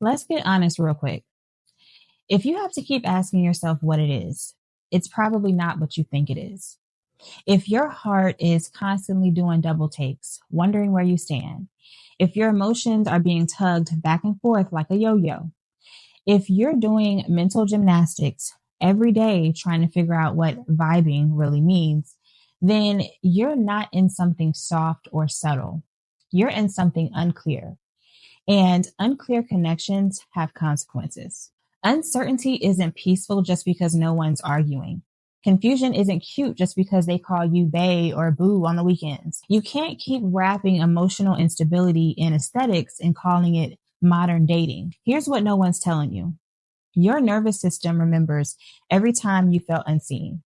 Let's get honest real quick. If you have to keep asking yourself what it is, it's probably not what you think it is. If your heart is constantly doing double takes, wondering where you stand, if your emotions are being tugged back and forth like a yo yo, if you're doing mental gymnastics every day trying to figure out what vibing really means, then you're not in something soft or subtle. You're in something unclear. And unclear connections have consequences. Uncertainty isn't peaceful just because no one's arguing. Confusion isn't cute just because they call you bae or boo on the weekends. You can't keep wrapping emotional instability in aesthetics and calling it modern dating. Here's what no one's telling you. Your nervous system remembers every time you felt unseen.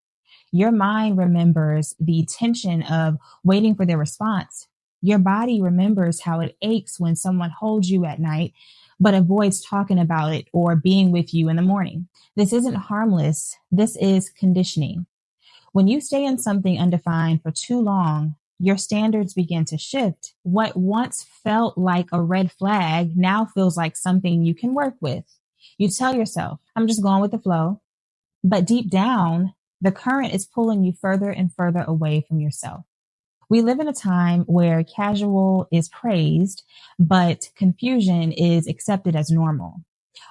Your mind remembers the tension of waiting for their response. Your body remembers how it aches when someone holds you at night, but avoids talking about it or being with you in the morning. This isn't harmless. This is conditioning. When you stay in something undefined for too long, your standards begin to shift. What once felt like a red flag now feels like something you can work with. You tell yourself, I'm just going with the flow. But deep down, the current is pulling you further and further away from yourself. We live in a time where casual is praised, but confusion is accepted as normal,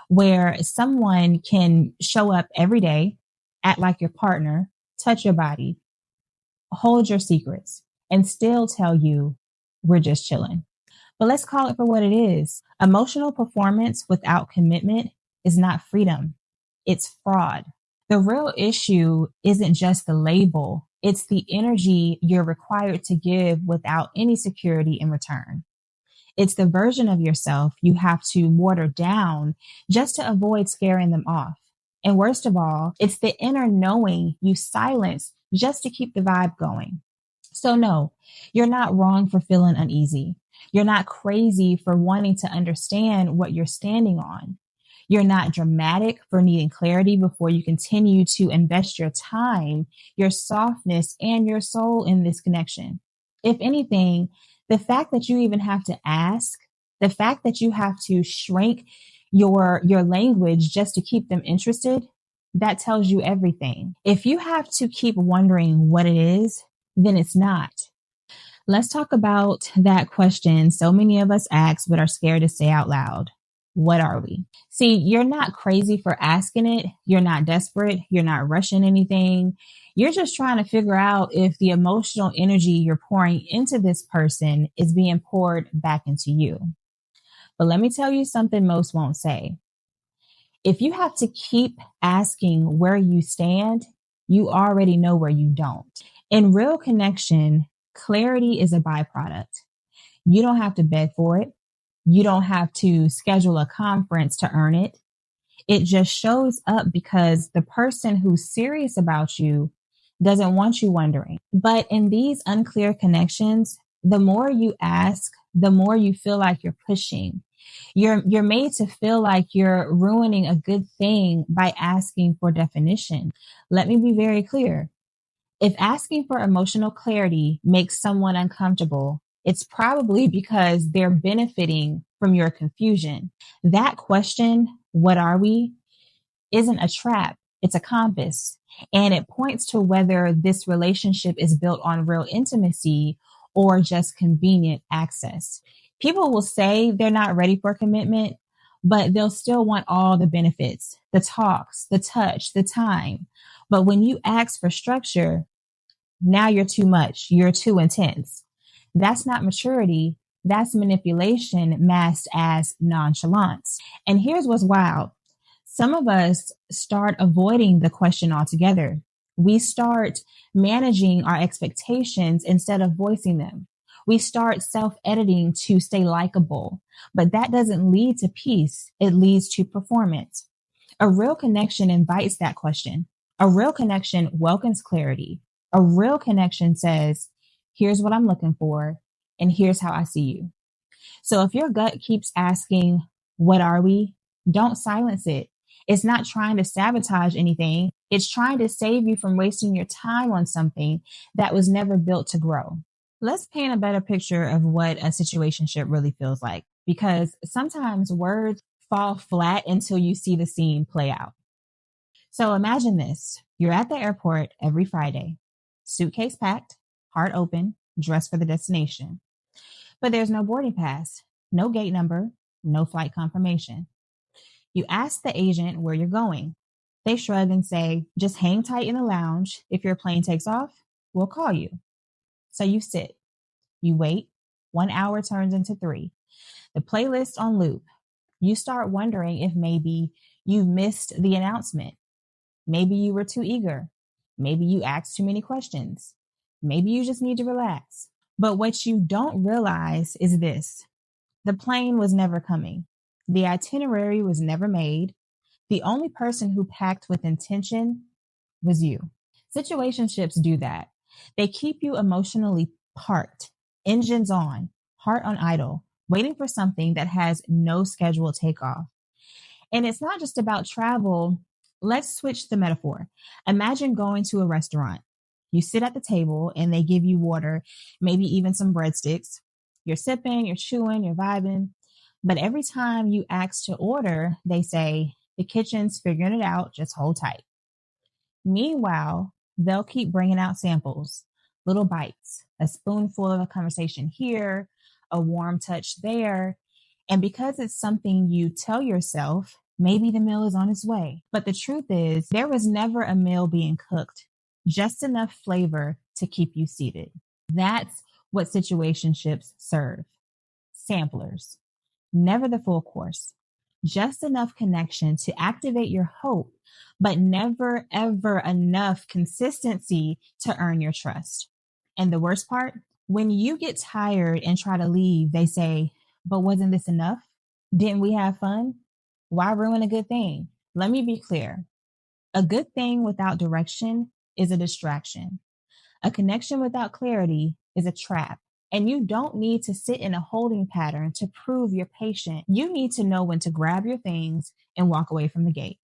where someone can show up every day, act like your partner, touch your body, hold your secrets, and still tell you we're just chilling. But let's call it for what it is. Emotional performance without commitment is not freedom. It's fraud. The real issue isn't just the label. It's the energy you're required to give without any security in return. It's the version of yourself you have to water down just to avoid scaring them off. And worst of all, it's the inner knowing you silence just to keep the vibe going. So no, you're not wrong for feeling uneasy. You're not crazy for wanting to understand what you're standing on. You're not dramatic for needing clarity before you continue to invest your time, your softness, and your soul in this connection. If anything, the fact that you even have to ask, the fact that you have to shrink your language just to keep them interested, that tells you everything. If you have to keep wondering what it is, then it's not. Let's talk about that question so many of us ask but are scared to say out loud. What are we? See, you're not crazy for asking it. You're not desperate. You're not rushing anything. You're just trying to figure out if the emotional energy you're pouring into this person is being poured back into you. But let me tell you something most won't say. If you have to keep asking where you stand, you already know where you don't. In real connection, clarity is a byproduct. You don't have to beg for it. You don't have to schedule a conference to earn it. It just shows up because the person who's serious about you doesn't want you wondering. But in these unclear connections, the more you ask, the more you feel like you're pushing. You're made to feel like you're ruining a good thing by asking for definition. Let me be very clear. If asking for emotional clarity makes someone uncomfortable, it's probably because they're benefiting from your confusion. That question, what are we, isn't a trap. It's a compass. And it points to whether this relationship is built on real intimacy or just convenient access. People will say they're not ready for commitment, but they'll still want all the benefits, the talks, the touch, the time. But when you ask for structure, now you're too much. You're too intense. That's not maturity. That's manipulation masked as nonchalance. And here's what's wild. Some of us start avoiding the question altogether. We start managing our expectations instead of voicing them. We start self-editing to stay likable, but that doesn't lead to peace. It leads to performance. A real connection invites that question. A real connection welcomes clarity. A real connection says, here's what I'm looking for, and here's how I see you. So if your gut keeps asking, what are we? Don't silence it. It's not trying to sabotage anything. It's trying to save you from wasting your time on something that was never built to grow. Let's paint a better picture of what a situationship really feels like, because sometimes words fall flat until you see the scene play out. So imagine this. You're at the airport every Friday, suitcase packed, heart open, dressed for the destination. But there's no boarding pass, no gate number, no flight confirmation. You ask the agent where you're going. They shrug and say, just hang tight in the lounge. If your plane takes off, we'll call you. So you sit, you wait. 1 hour turns into 3. The playlist on loop. You start wondering if maybe you missed the announcement. Maybe you were too eager. Maybe you asked too many questions. Maybe you just need to relax. But what you don't realize is this. The plane was never coming. The itinerary was never made. The only person who packed with intention was you. Situationships do that. They keep you emotionally parked, engines on, heart on idle, waiting for something that has no scheduled takeoff. And it's not just about travel. Let's switch the metaphor. Imagine going to a restaurant. You sit at the table and they give you water, maybe even some breadsticks. You're sipping, you're chewing, you're vibing. But every time you ask to order, they say, the kitchen's figuring it out, just hold tight. Meanwhile, they'll keep bringing out samples, little bites, a spoonful of a conversation here, a warm touch there. And because it's something you tell yourself, maybe the meal is on its way. But the truth is, there was never a meal being cooked, just enough flavor to keep you seated. That's what situationships serve. Samplers. Never the full course. Just enough connection to activate your hope, but never, ever enough consistency to earn your trust. And the worst part, when you get tired and try to leave, they say, but wasn't this enough? Didn't we have fun? Why ruin a good thing? Let me be clear. A good thing without direction is a distraction. A connection without clarity is a trap. And you don't need to sit in a holding pattern to prove you're patient. You need to know when to grab your things and walk away from the gate.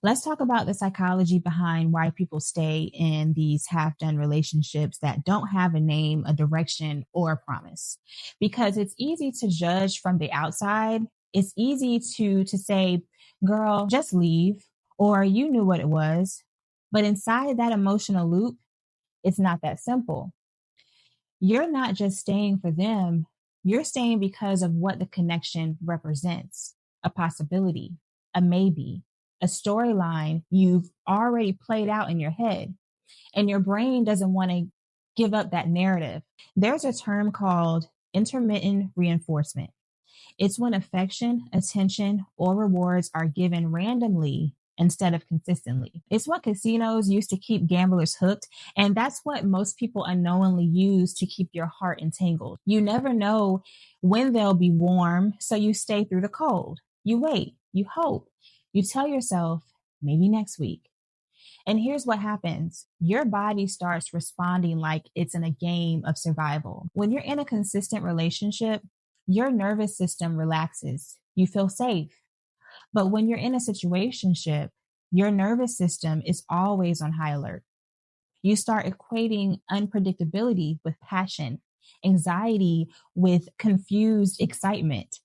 Let's talk about the psychology behind why people stay in these half-done relationships that don't have a name, a direction, or a promise. Because it's easy to judge from the outside. It's easy to say, girl, just leave, or you knew what it was. But inside that emotional loop, it's not that simple. You're not just staying for them. You're staying because of what the connection represents, a possibility, a maybe, a storyline you've already played out in your head. And your brain doesn't want to give up that narrative. There's a term called intermittent reinforcement. It's when affection, attention, or rewards are given randomly instead of consistently. It's what casinos used to keep gamblers hooked, and that's what most people unknowingly use to keep your heart entangled. You never know when they'll be warm, so you stay through the cold. You wait, you hope, you tell yourself, maybe next week. And here's what happens. Your body starts responding like it's in a game of survival. When you're in a consistent relationship, your nervous system relaxes. You feel safe. But when you're in a situationship, your nervous system is always on high alert. You start equating unpredictability with passion, anxiety with confused excitement.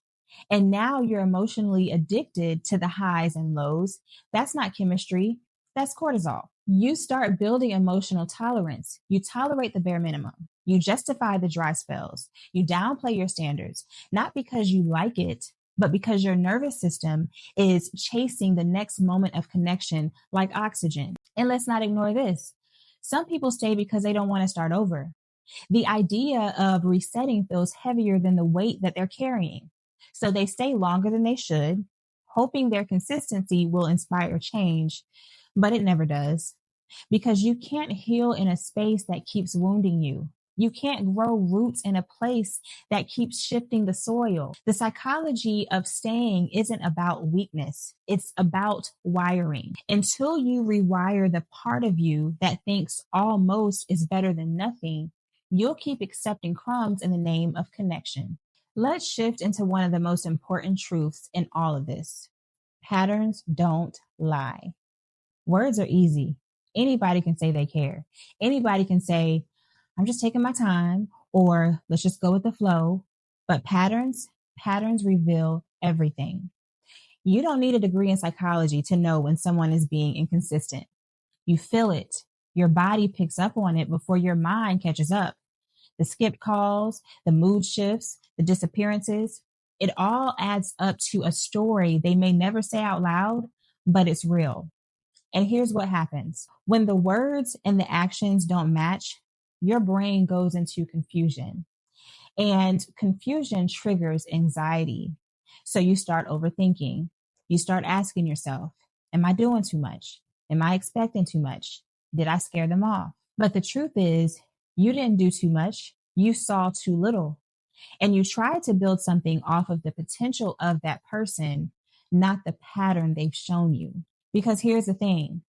And now you're emotionally addicted to the highs and lows. That's not chemistry. That's cortisol. You start building emotional tolerance. You tolerate the bare minimum. You justify the dry spells. You downplay your standards, not because you like it, but because your nervous system is chasing the next moment of connection like oxygen. And let's not ignore this. Some people stay because they don't want to start over. The idea of resetting feels heavier than the weight that they're carrying. So they stay longer than they should, hoping their consistency will inspire change, but it never does. Because you can't heal in a space that keeps wounding you. You can't grow roots in a place that keeps shifting the soil. The psychology of staying isn't about weakness. It's about wiring. Until you rewire the part of you that thinks almost is better than nothing, you'll keep accepting crumbs in the name of connection. Let's shift into one of the most important truths in all of this. Patterns don't lie. Words are easy. Anybody can say they care. Anybody can say, I'm just taking my time, or let's just go with the flow. But patterns reveal everything. You don't need a degree in psychology to know when someone is being inconsistent. You feel it. Your body picks up on it before your mind catches up. The skipped calls, the mood shifts, the disappearances, it all adds up to a story they may never say out loud, but it's real. And here's what happens. When the words and the actions don't match, your brain goes into confusion. And confusion triggers anxiety. So you start overthinking. You start asking yourself, am I doing too much? Am I expecting too much? Did I scare them off? But the truth is, you didn't do too much. You saw too little. And you tried to build something off of the potential of that person, not the pattern they've shown you. Because here's the thing,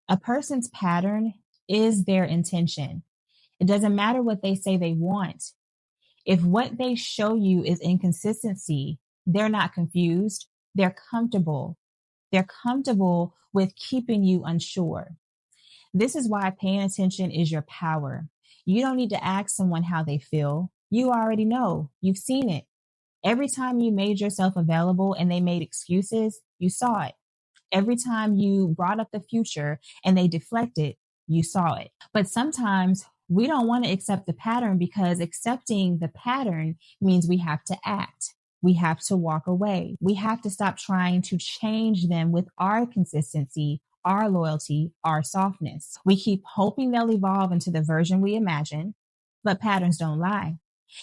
a person's pattern is their intention. It doesn't matter what they say they want. If what they show you is inconsistency, they're not confused. They're comfortable. They're comfortable with keeping you unsure. This is why paying attention is your power. You don't need to ask someone how they feel. You already know. You've seen it. Every time you made yourself available and they made excuses, you saw it. Every time you brought up the future and they deflected, you saw it. But sometimes we don't want to accept the pattern because accepting the pattern means we have to act. We have to walk away. We have to stop trying to change them with our consistency, our loyalty, our softness. We keep hoping they'll evolve into the version we imagine, but patterns don't lie.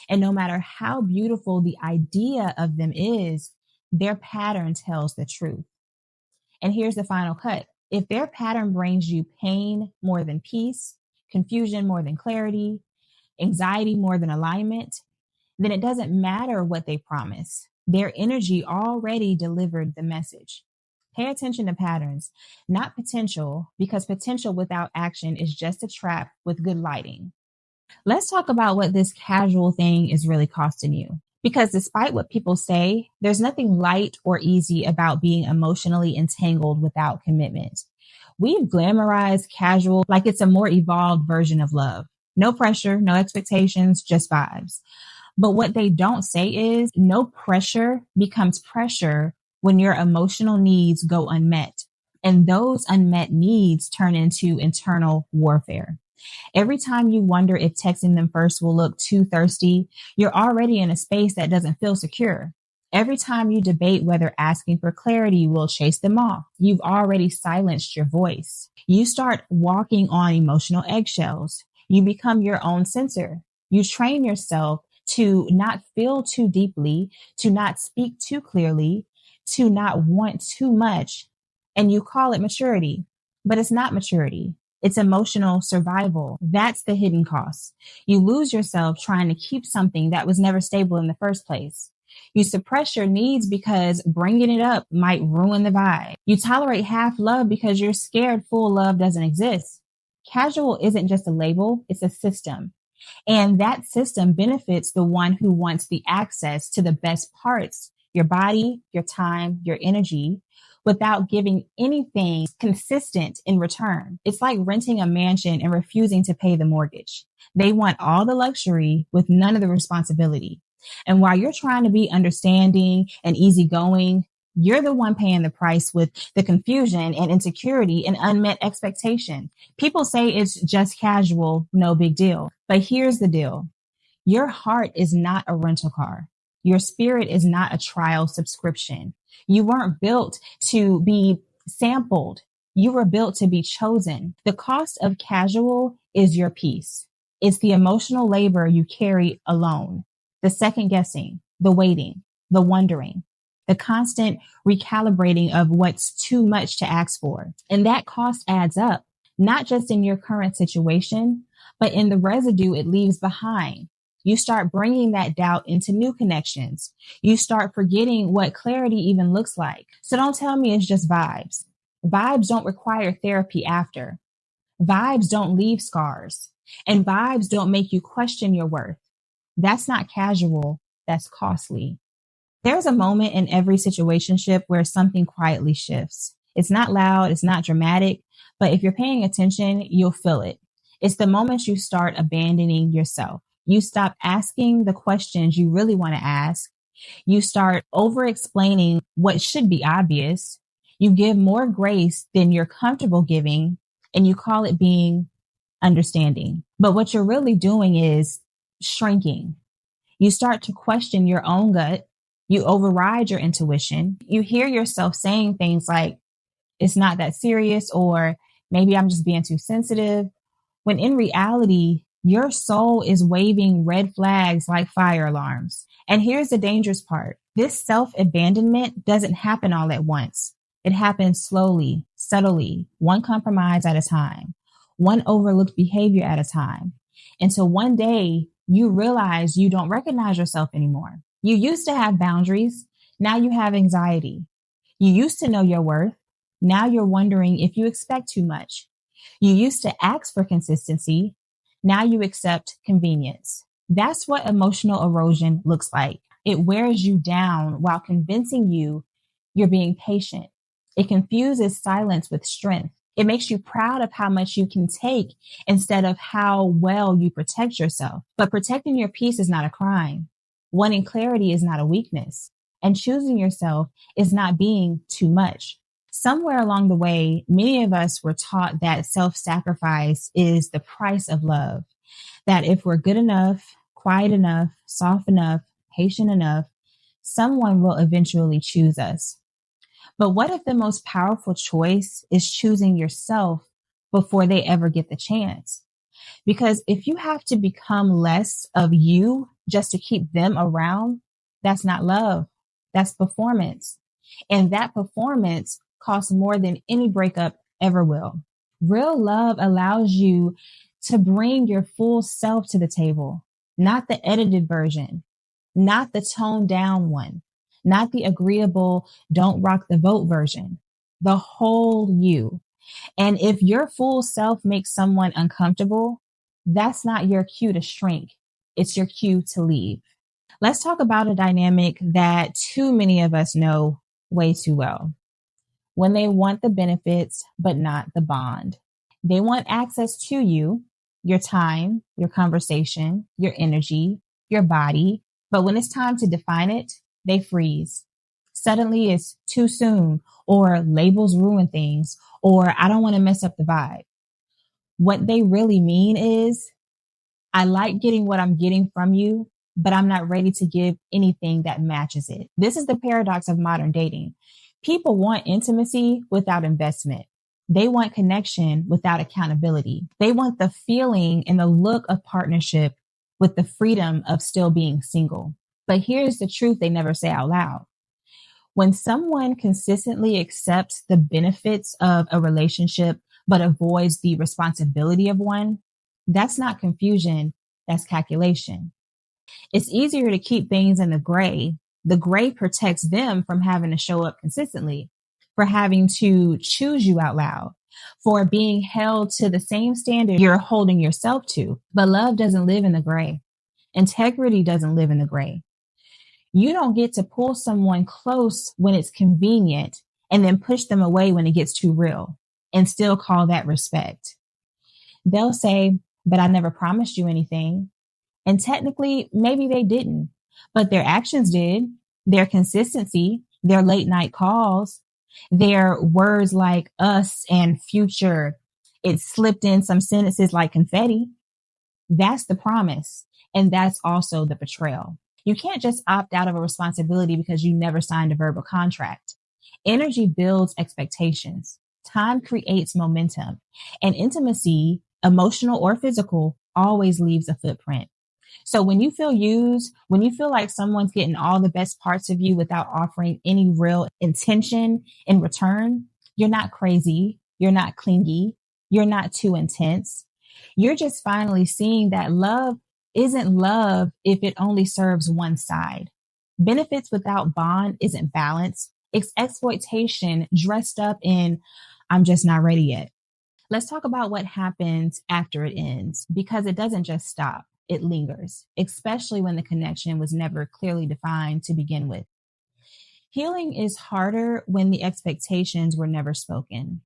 And no matter how beautiful the idea of them is, their pattern tells the truth. And here's the final cut. If their pattern brings you pain more than peace, confusion more than clarity, anxiety more than alignment, then it doesn't matter what they promise. Their energy already delivered the message. Pay attention to patterns, not potential, because potential without action is just a trap with good lighting. Let's talk about what this casual thing is really costing you. Because despite what people say, there's nothing light or easy about being emotionally entangled without commitment. We've glamorized casual like it's a more evolved version of love. No pressure, no expectations, just vibes. But what they don't say is no pressure becomes pressure when your emotional needs go unmet. And those unmet needs turn into internal warfare. Every time you wonder if texting them first will look too thirsty, you're already in a space that doesn't feel secure. Every time you debate whether asking for clarity will chase them off, you've already silenced your voice. You start walking on emotional eggshells. You become your own censor. You train yourself to not feel too deeply, to not speak too clearly, to not want too much. And you call it maturity, but it's not maturity. It's emotional survival. That's the hidden cost. You lose yourself trying to keep something that was never stable in the first place. You suppress your needs because bringing it up might ruin the vibe. You tolerate half love because you're scared full love doesn't exist. Casual isn't just a label, it's a system. And that system benefits the one who wants the access to the best parts, your body, your time, your energy, without giving anything consistent in return. It's like renting a mansion and refusing to pay the mortgage. They want all the luxury with none of the responsibility. And while you're trying to be understanding and easygoing, you're the one paying the price with the confusion and insecurity and unmet expectation. People say it's just casual, no big deal. But here's the deal. Your heart is not a rental car. Your spirit is not a trial subscription. You weren't built to be sampled. You were built to be chosen. The cost of casual is your peace. It's the emotional labor you carry alone, the second guessing, the waiting, the wondering, the constant recalibrating of what's too much to ask for. And that cost adds up, not just in your current situation, but in the residue it leaves behind. You start bringing that doubt into new connections. You start forgetting what clarity even looks like. So don't tell me it's just vibes. Vibes don't require therapy after. Vibes don't leave scars. And vibes don't make you question your worth. That's not casual. That's costly. There's a moment in every situationship where something quietly shifts. It's not loud. It's not dramatic. But if you're paying attention, you'll feel it. It's the moment you start abandoning yourself. You stop asking the questions you really want to ask. You start over explaining what should be obvious. You give more grace than you're comfortable giving, and you call it being understanding. But what you're really doing is shrinking. You start to question your own gut. You override your intuition. You hear yourself saying things like, it's not that serious, or maybe I'm just being too sensitive. When in reality, your soul is waving red flags like fire alarms. And here's the dangerous part. This self-abandonment doesn't happen all at once. It happens slowly, subtly, one compromise at a time, one overlooked behavior at a time, until one day you realize you don't recognize yourself anymore. You used to have boundaries. Now you have anxiety. You used to know your worth. Now you're wondering if you expect too much. You used to ask for consistency. Now you accept convenience. That's what emotional erosion looks like. It wears you down while convincing you you're being patient. It confuses silence with strength. It makes you proud of how much you can take instead of how well you protect yourself. But protecting your peace is not a crime. Wanting clarity is not a weakness. And choosing yourself is not being too much. Somewhere along the way, many of us were taught that self-sacrifice is the price of love. That if we're good enough, quiet enough, soft enough, patient enough, someone will eventually choose us. But what if the most powerful choice is choosing yourself before they ever get the chance? Because if you have to become less of you just to keep them around, that's not love. That's performance. And that performance costs more than any breakup ever will. Real love allows you to bring your full self to the table, not the edited version, not the toned down one, not the agreeable, don't rock the vote version, the whole you. And if your full self makes someone uncomfortable, that's not your cue to shrink. It's your cue to leave. Let's talk about a dynamic that too many of us know way too well. When they want the benefits, but not the bond. They want access to you, your time, your conversation, your energy, your body. But when it's time to define it, they freeze. Suddenly it's too soon, or labels ruin things, or I don't want to mess up the vibe. What they really mean is, I like getting what I'm getting from you, but I'm not ready to give anything that matches it. This is the paradox of modern dating. People want intimacy without investment. They want connection without accountability. They want the feeling and the look of partnership with the freedom of still being single. But here's the truth they never say out loud. When someone consistently accepts the benefits of a relationship but avoids the responsibility of one, that's not confusion, that's calculation. It's easier to keep things in the gray. The gray protects them from having to show up consistently, for having to choose you out loud, for being held to the same standard you're holding yourself to. But love doesn't live in the gray. Integrity doesn't live in the gray. You don't get to pull someone close when it's convenient and then push them away when it gets too real and still call that respect. They'll say, but I never promised you anything. And technically, maybe they didn't, but their actions did. Their consistency, their late night calls, their words like us and future. It slipped in some sentences like confetti. That's the promise. And that's also the betrayal. You can't just opt out of a responsibility because you never signed a verbal contract. Energy builds expectations. Time creates momentum. And intimacy, emotional or physical, always leaves a footprint. So when you feel used, when you feel like someone's getting all the best parts of you without offering any real intention in return, you're not crazy. You're not clingy. You're not too intense. You're just finally seeing that love isn't love if it only serves one side. Benefits without bond isn't balance. It's exploitation dressed up in, I'm just not ready yet. Let's talk about what happens after it ends, because it doesn't just stop. It lingers, especially when the connection was never clearly defined to begin with. Healing is harder when the expectations were never spoken,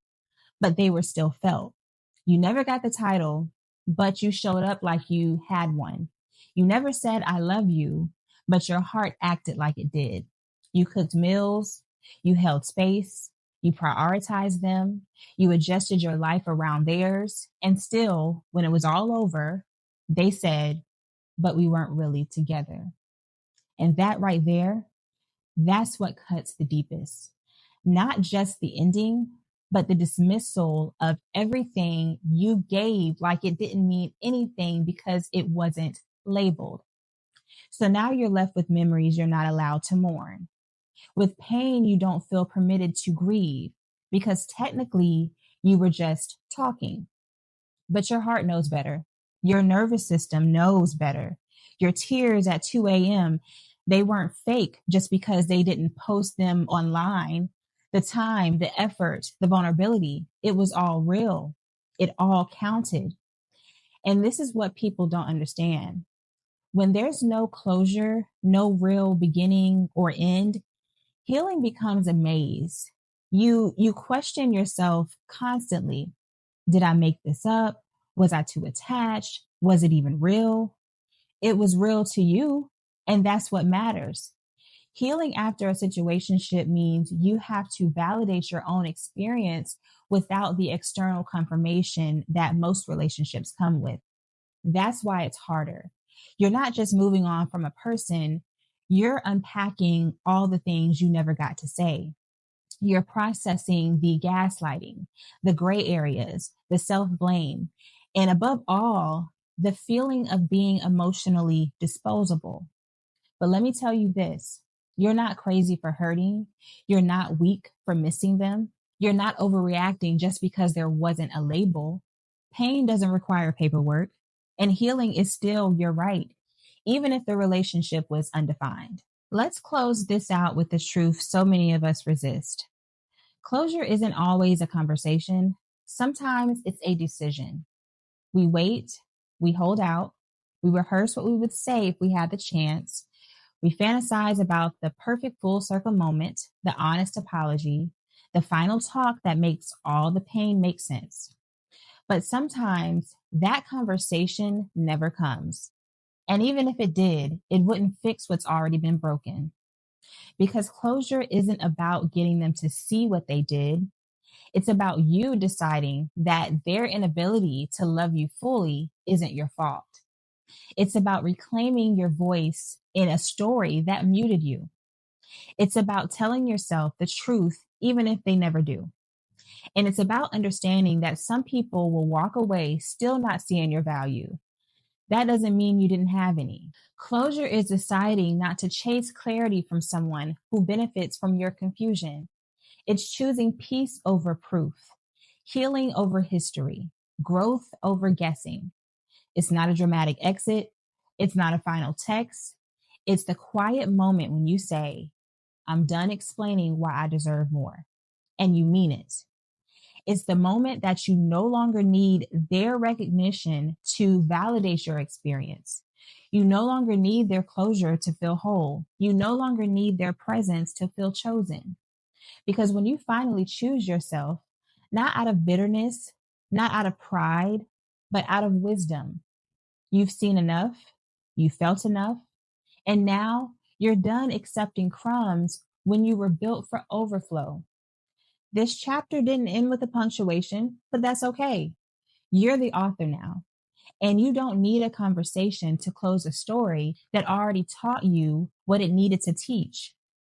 but they were still felt. You never got the title, but you showed up like you had one. You never said, I love you, but your heart acted like it did. You cooked meals, you held space, you prioritized them, you adjusted your life around theirs, and still, when it was all over, they said, but we weren't really together. And that right there, that's what cuts the deepest. Not just the ending, but the dismissal of everything you gave like it didn't mean anything because it wasn't labeled. So now you're left with memories you're not allowed to mourn, with pain you don't feel permitted to grieve because technically you were just talking. But your heart knows better. Your nervous system knows better. Your tears at 2 a.m., they weren't fake just because they didn't post them online. The time, the effort, the vulnerability, it was all real. It all counted. And this is what people don't understand. When there's no closure, no real beginning or end, healing becomes a maze. You question yourself constantly. Did I make this up? Was I too attached? Was it even real? It was real to you, and that's what matters. Healing after a situationship means you have to validate your own experience without the external confirmation that most relationships come with. That's why it's harder. You're not just moving on from a person, you're unpacking all the things you never got to say. You're processing the gaslighting, the gray areas, the self blame, and above all, the feeling of being emotionally disposable. But let me tell you this, you're not crazy for hurting. You're not weak for missing them. You're not overreacting just because there wasn't a label. Pain doesn't require paperwork, and healing is still your right, even if the relationship was undefined. Let's close this out with the truth so many of us resist. Closure isn't always a conversation. Sometimes it's a decision. We wait, we hold out, we rehearse what we would say if we had the chance. We fantasize about the perfect full circle moment, the honest apology, the final talk that makes all the pain make sense. But sometimes that conversation never comes. And even if it did, it wouldn't fix what's already been broken. Because closure isn't about getting them to see what they did. It's about you deciding that their inability to love you fully isn't your fault. It's about reclaiming your voice in a story that muted you. It's about telling yourself the truth, even if they never do. And it's about understanding that some people will walk away still not seeing your value. That doesn't mean you didn't have any. Closure is deciding not to chase clarity from someone who benefits from your confusion. It's choosing peace over proof, healing over history, growth over guessing. It's not a dramatic exit. It's not a final text. It's the quiet moment when you say, I'm done explaining why I deserve more. And you mean it. It's the moment that you no longer need their recognition to validate your experience. You no longer need their closure to feel whole. You no longer need their presence to feel chosen. Because when you finally choose yourself, not out of bitterness, not out of pride, but out of wisdom, you've seen enough, you felt enough, and now you're done accepting crumbs when you were built for overflow. This chapter didn't end with a punctuation, but that's okay. You're the author now, and you don't need a conversation to close a story that already taught you what it needed to teach.